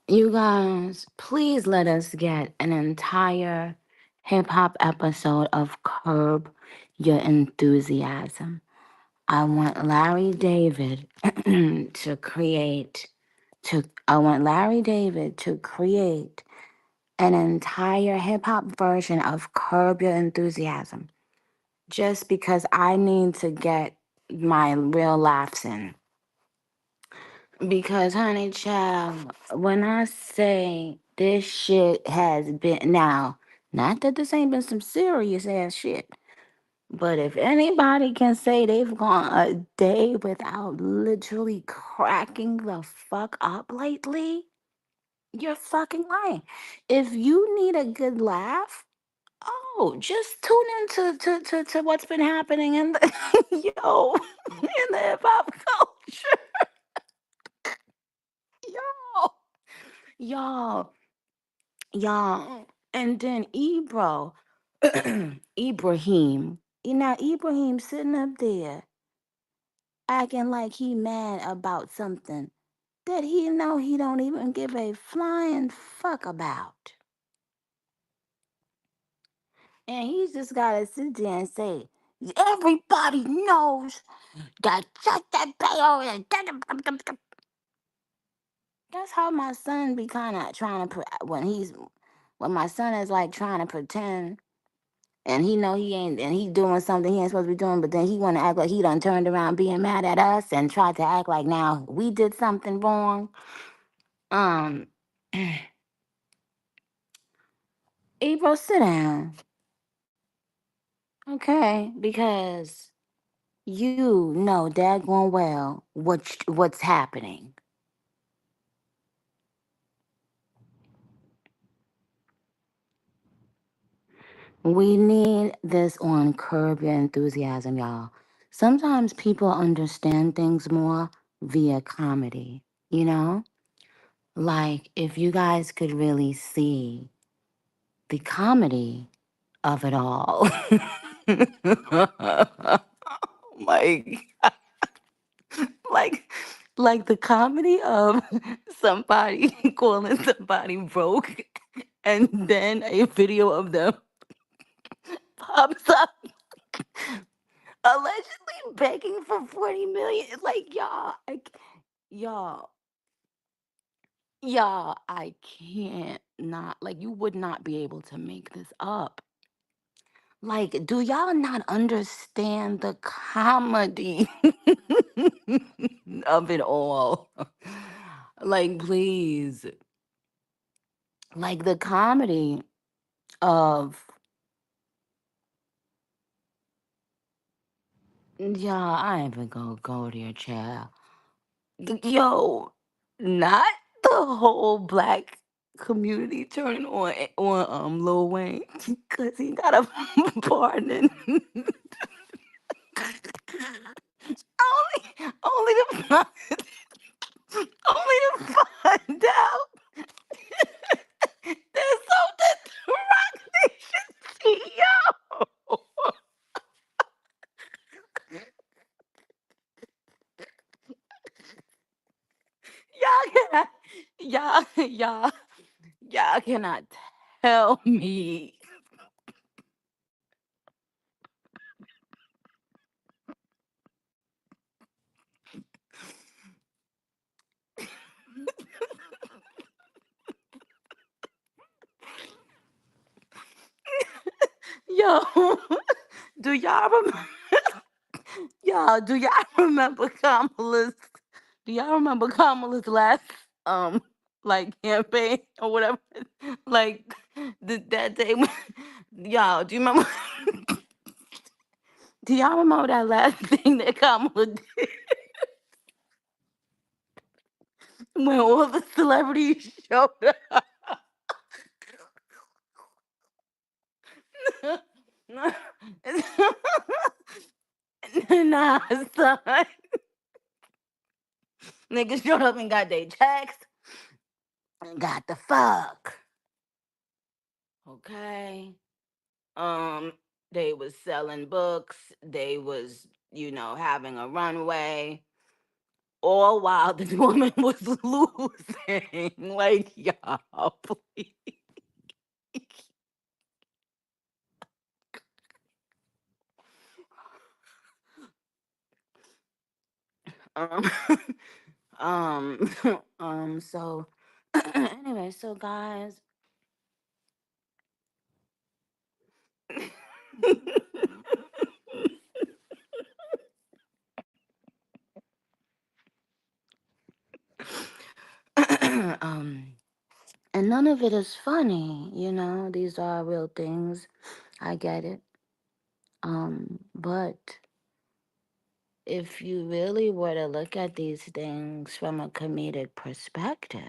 You guys, please let us get an entire hip hop episode of Curb Your Enthusiasm. I want Larry David to create I want Larry David to create an entire hip hop version of Curb Your Enthusiasm just because I need to get my real laughs in. Because, honey, child, when I say this shit has been now, not that this ain't been some serious ass shit, but if anybody can say they've gone a day without literally cracking the fuck up lately, you're fucking lying. If you need a good laugh, oh, just tune into to what's been happening in the yo in the hip hop culture, yo, y'all. Y'all. And then Ebro, Ibrahim. You know, Ibrahim sitting up there acting like he mad about something that he know he don't even give a flying fuck about. And he's just gotta sit there and say, everybody knows that shut that bay. That's how my son be kind of trying to when my son is like trying to pretend and he know he ain't and he doing something he ain't supposed to be doing, but then he want to act like he done turned around being mad at us and tried to act like now we did something wrong. Um, Ebro, sit down, okay? Because you know daggone well what's happening. We need this on Curb Your Enthusiasm, y'all. Sometimes people understand things more via comedy, you know? Like, if you guys could really see the comedy of it all. like, like, like the comedy of somebody calling somebody broke, and then a video of them pops up allegedly begging for 40 million. It's like, y'all, y'all, I can't not, like, you would not be able to make this up. Like, do y'all not understand the comedy of it all? Like, please. Like, the comedy of, y'all, I ain't even gonna go there, child. Yo, not the whole black community turning on Lil Wayne because he got a pardon. only to find, only to find out there's something Rock Nation CEO. Y'all cannot, y'all cannot tell me. Yo, do y'all remember? Y'all, do y'all remember Kamala's? Do y'all remember Kamala's last like campaign or whatever? Like that day when y'all, do you remember? Do y'all remember that last thing that Kamala did when all the celebrities showed up? Nah, son. Niggas showed up and got their checks and got the fuck. Okay. Um, they was selling books. They was, having a runway. all while this woman was losing. Like, y'all, please. Um, um, so, anyway, so guys, um, and none of it is funny, these are real things. I get it. But if you really were to look at these things from a comedic perspective,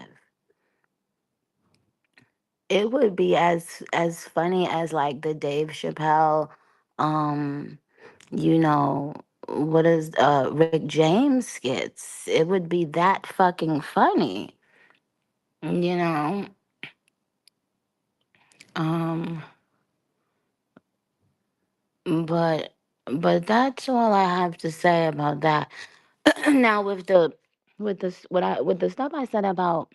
it would be as funny as like the Dave Chappelle, um, you know, what is Rick James skits. It would be that fucking funny, you know. Um, but that's all I have to say about that. Now with the stuff I said about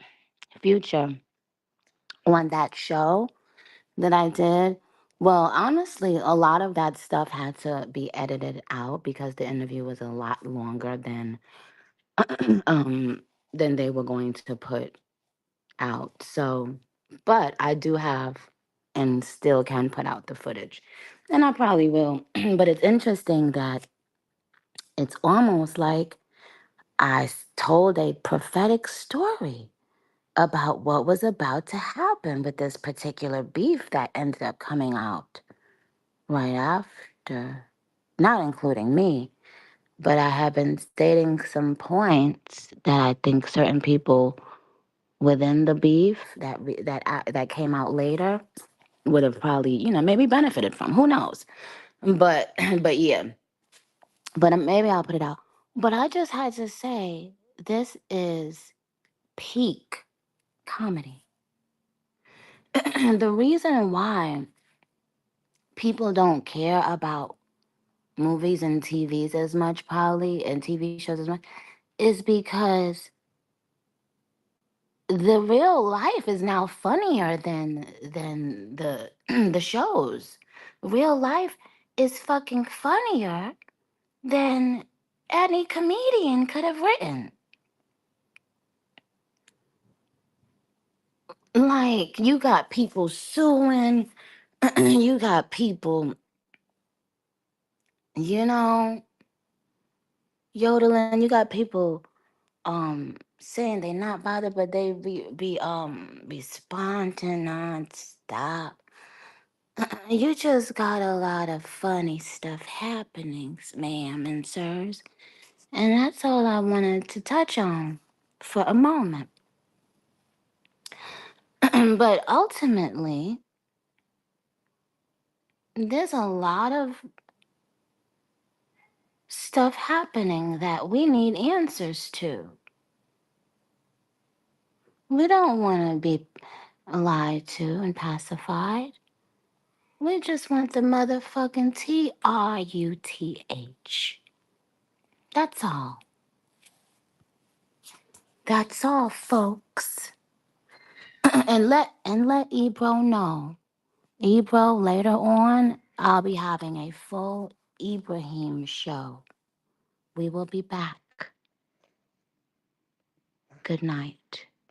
Future on that show that I did. Well, honestly, a lot of that stuff had to be edited out because the interview was a lot longer um than they were going to put out. So, but I do have and still can put out the footage. And I probably will. But it's interesting that it's almost like told a prophetic story about what was about to happen with this particular beef that ended up coming out right after, not including me, but I have been stating some points that I think certain people within the beef that came out later would have probably, maybe benefited from. Who knows? But but yeah, but maybe I'll put it out. But I just had to say this is peak comedy. The reason why people don't care about movies and TVs as much, probably, and TV shows as much, is because the real life is now funnier than the the shows. Real life is fucking funnier than any comedian could have written. Like you got people suing, you got people, you know, yodeling. You got people saying they not bothered, but they be spontaneous non-stop. You just got a lot of funny stuff happening, ma'am and sirs. And that's all I wanted to touch on for a moment. But ultimately, there's a lot of stuff happening that we need answers to. We don't want to be lied to and pacified. We just want the motherfucking TRUTH. That's all. That's all, folks. and let Ebro know. Ebro, later on, I'll be having a full Ibrahim show. We will be back. Good night.